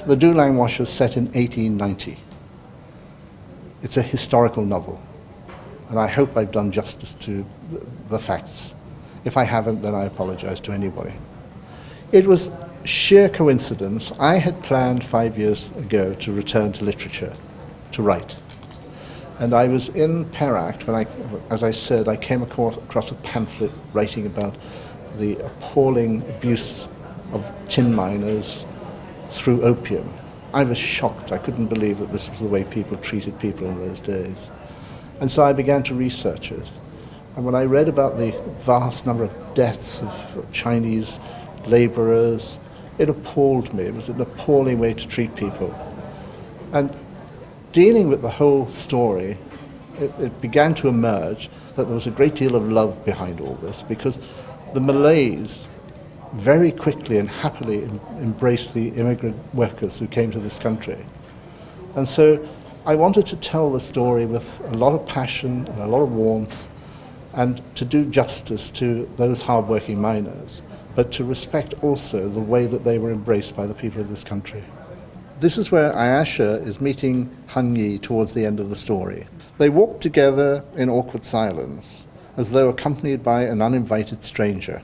The Dulang Washer is set in 1890. It's a historical novel, and I hope I've done justice to the facts. If I haven't, then I apologize to anybody. It was sheer coincidence. I had planned 5 years ago to return to literature, to write. And I was in Perak when as I said, I came across a pamphlet writing about the appalling abuse of tin miners through opium. I was shocked. I couldn't believe that this was the way people treated people in those days. And so I began to research it. And when I read about the vast number of deaths of Chinese laborers, it appalled me. It was an appalling way to treat people. And dealing with the whole story, it began to emerge that there was a great deal of love behind all this, because the Malays very quickly and happily embraced the immigrant workers who came to this country. And so I wanted to tell the story with a lot of passion and a lot of warmth, and to do justice to those hard-working miners, but to respect also the way that they were embraced by the people of this country. This is where Ayesha is meeting Han Yi towards the end of the story. They walk together in awkward silence, as though accompanied by an uninvited stranger.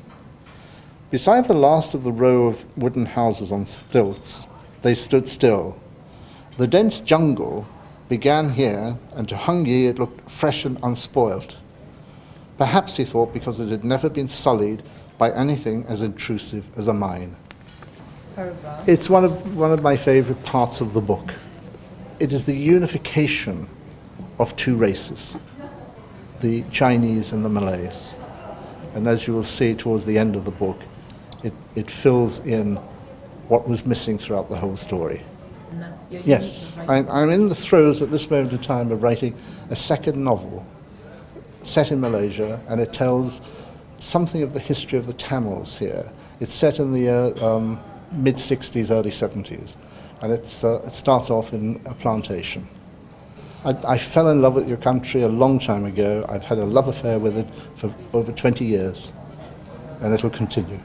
Beside the last of the row of wooden houses on stilts, they stood still. The dense jungle began here, and to Han Yi it looked fresh and unspoilt. Perhaps, he thought, because it had never been sullied by anything as intrusive as a mine. It's one of my favorite parts of the book. It is the unification of two races, the Chinese and the Malays. And as you will see towards the end of the book, it fills in what was missing throughout the whole story. Yes, I'm in the throes at this moment in time of writing a second novel set in Malaysia, and it tells something of the history of the Tamils here. It's set in the mid-60s, early 70s, and it starts off in a plantation. I fell in love with your country a long time ago. I've had a love affair with it for over 20 years, and it'll continue.